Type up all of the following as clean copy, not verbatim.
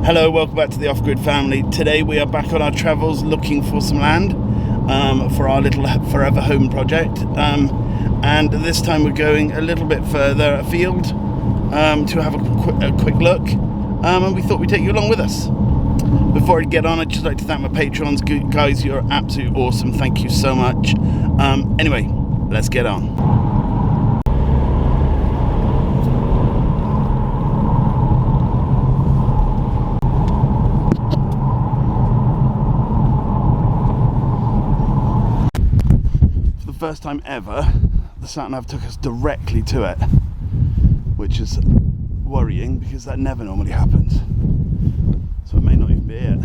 Hello, welcome back to the Off-Grid family. Today we are back on our travels looking for some land for our little forever home project, and this time we're going a little bit further afield to have a quick look, and we thought we'd take you along with us. Before I get on, I'd just like to thank my patrons. Guys, you're absolutely awesome, thank you so much. Anyway, let's get on. First time ever, the sat-nav took us directly to it, which is worrying because that never normally happens. So it may not even be it.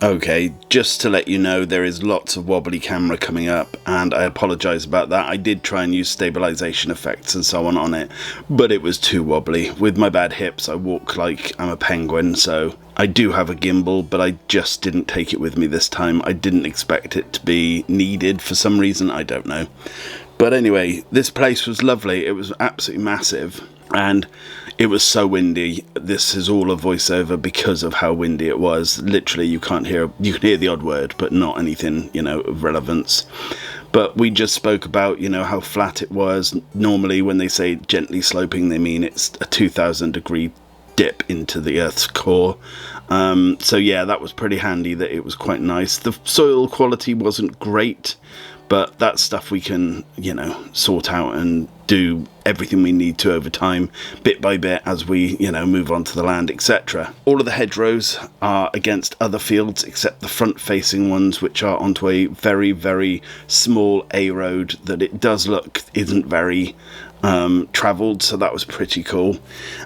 Okay, just to let you know, there is lots of wobbly camera coming up, and I apologise about that. I did try and use stabilisation effects and so on it, but it was too wobbly. With my bad hips, I walk like I'm a penguin, so I do have a gimbal, but I just didn't take it with me this time. I didn't expect it to be needed for some reason, I don't know. But anyway, this place was lovely. It was absolutely massive, and it was so windy. This is all a voiceover because of how windy it was. Literally, you can hear the odd word, but not anything, of relevance. But we just spoke about, how flat it was. Normally, when they say gently sloping, they mean it's a 2,000 degree dip into the Earth's core. So yeah, that was pretty handy that it was quite nice. The soil quality wasn't great, but that's stuff we can, sort out and do everything we need to over time, bit by bit, as we, move on to the land, etc. All of the hedgerows are against other fields except the front-facing ones, which are onto a very, very small A road that it does look isn't very travelled, so that was pretty cool.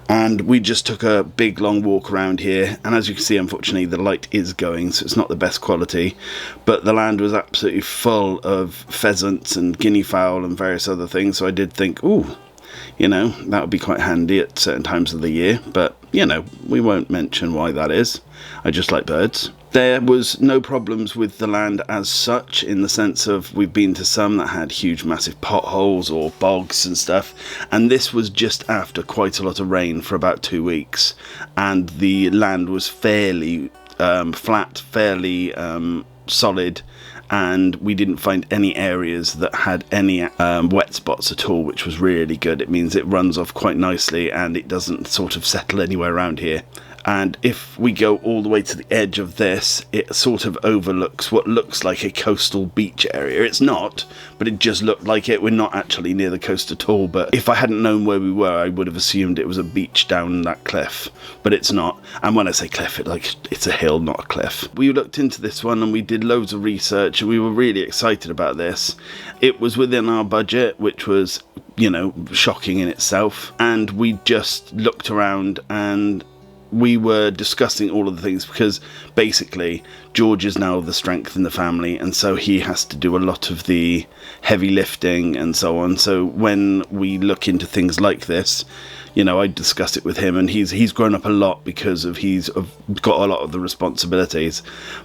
And we just took a big long walk around here, and as you can see, unfortunately the light is going, so it's not the best quality, but the land was absolutely full of pheasants and guinea fowl and various other things, so I did think, ooh, that would be quite handy at certain times of the year, but we won't mention why that is. I just like birds. There was no problems with the land as such, in the sense of we've been to some that had huge massive potholes or bogs and stuff, and this was just after quite a lot of rain for about 2 weeks, and the land was fairly flat, fairly solid, and we didn't find any areas that had any wet spots at all, which was really good. It means it runs off quite nicely and it doesn't sort of settle anywhere around here. And if we go all the way to the edge of this, it sort of overlooks what looks like a coastal beach area. It's not, but it just looked like it. We're not actually near the coast at all, but if I hadn't known where we were, I would have assumed it was a beach down that cliff, but it's not. And when I say cliff, it's a hill, not a cliff. We looked into this one and we did loads of research, and we were really excited about this. It was within our budget, which was, shocking in itself. And we just looked around and we were discussing all of the things, because basically George is now the strength in the family, and so he has to do a lot of the heavy lifting and so on. So when we look into things like this, I discuss it with him, and he's grown up a lot because he's got a lot of the responsibilities.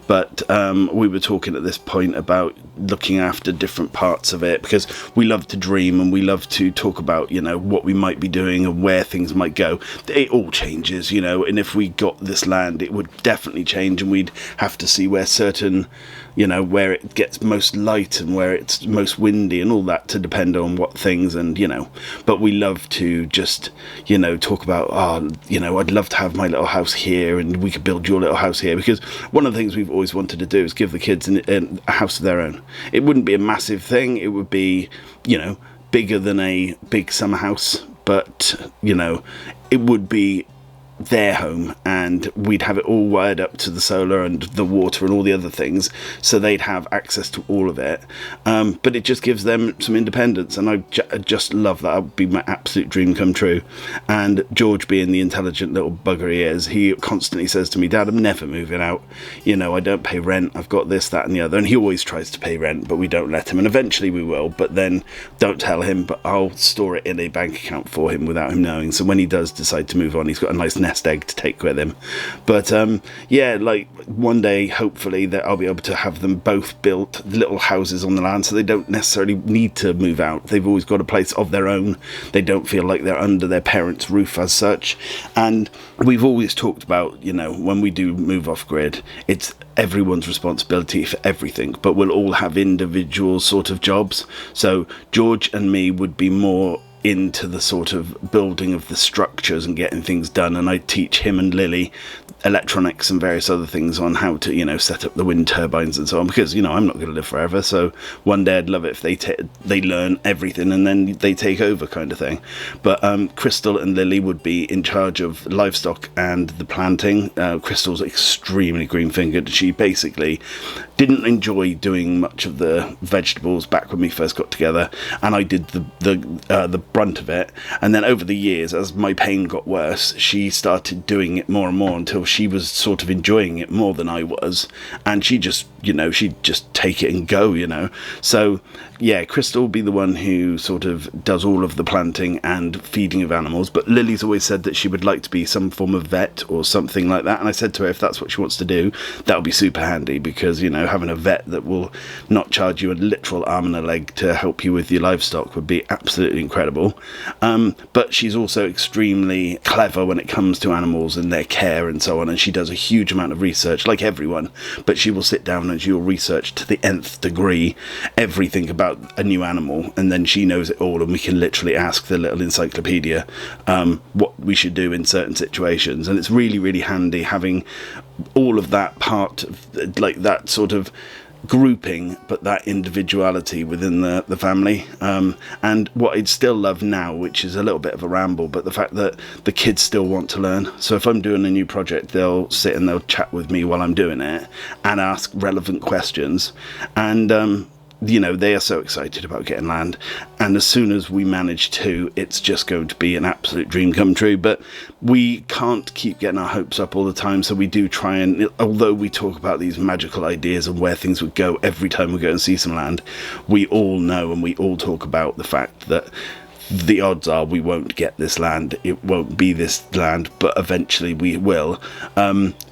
But we were talking at this point about looking after different parts of it, because we love to dream and we love to talk about, what we might be doing and where things might go. It all changes, and if we got this land, it would definitely change, and we'd have to see where certain, where it gets most light and where it's most windy and all that, to depend on what things, and, but we love to just, talk about, I'd love to have my little house here and we could build your little house here, because one of the things we've always wanted to do is give the kids a house of their own. It wouldn't be a massive thing, it would be, bigger than a big summer house, but, it would be their home, and we'd have it all wired up to the solar and the water and all the other things, so they'd have access to all of it, but it just gives them some independence, and I just love that. That would be my absolute dream come true. And George, being the intelligent little bugger he is, he constantly says to me, Dad, I'm never moving out, I don't pay rent, I've got this, that and the other, and he always tries to pay rent, but we don't let him, and eventually we will, but then don't tell him, but I'll store it in a bank account for him without him knowing, so when he does decide to move on, he's got a nice nest nest egg to take with him. But yeah, like one day hopefully that I'll be able to have them both built little houses on the land, so they don't necessarily need to move out. They've always got a place of their own. They don't feel like they're under their parents' roof as such. And we've always talked about, you know, when we do move off grid, it's everyone's responsibility for everything, but we'll all have individual sort of jobs. So George and me would be more into the sort of building of the structures and getting things done, and I teach him and Lily electronics and various other things on how to, you know, set up the wind turbines and so on, because, you know, I'm not going to live forever, so one day I'd love it if they learn everything and then they take over, kind of thing. But Crystal and Lily would be in charge of livestock and the planting. Crystal's extremely green-fingered. She basically didn't enjoy doing much of the vegetables back when we first got together, and I did the brunt of it. And then over the years, as my pain got worse, she started doing it more and more until she was sort of enjoying it more than I was, and she just, you know, she'd just take it and go, you know. So yeah, Crystal will be the one who sort of does all of the planting and feeding of animals, but Lily's always said that she would like to be some form of vet or something like that, and I said to her, if that's what she wants to do, that would be super handy, because, you know, having a vet that will not charge you a literal arm and a leg to help you with your livestock would be absolutely incredible. But she's also extremely clever when it comes to animals and their care and so on, and she does a huge amount of research, like everyone, but she will sit down and she'll research to the nth degree everything about a new animal, and then she knows it all, and we can literally ask the little encyclopedia what we should do in certain situations. And it's really, really handy having all of that part of, like, that sort of grouping, but that individuality within the family. And what I'd still love now, which is a little bit of a ramble, but the fact that the kids still want to learn. So if I'm doing a new project, they'll sit and they'll chat with me while I'm doing it and ask relevant questions. And you know, they are so excited about getting land, and as soon as we manage to, it's just going to be an absolute dream come true. But we can't keep getting our hopes up all the time, so we do try and, although we talk about these magical ideas and where things would go every time we go and see some land, we all know and we all talk about the fact that the odds are we won't get this land, it won't be this land, but eventually we will.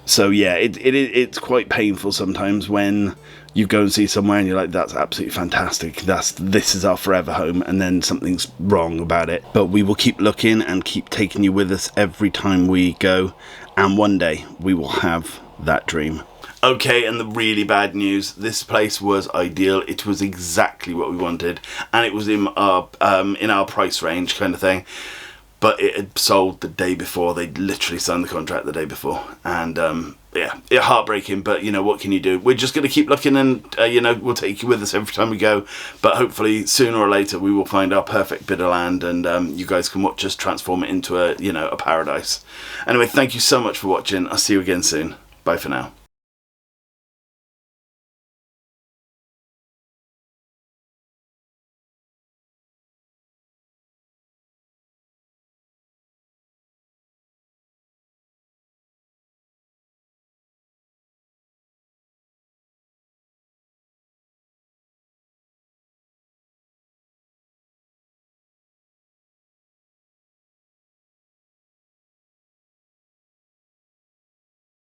So yeah, it's quite painful sometimes when you go and see somewhere and you're like, that's absolutely fantastic, this is our forever home, and then something's wrong about it. But we will keep looking and keep taking you with us every time we go, and one day we will have that dream. Okay, and the really bad news, this place was ideal. It was exactly what we wanted, and it was in our price range, kind of thing. But it had sold the day before. They'd literally signed the contract the day before, and yeah, it's heartbreaking. But you know, what can you do? We're just going to keep looking, and you know, we'll take you with us every time we go. But hopefully, sooner or later, we will find our perfect bit of land, and you guys can watch us transform it into a paradise. Anyway, thank you so much for watching. I'll see you again soon. Bye for now.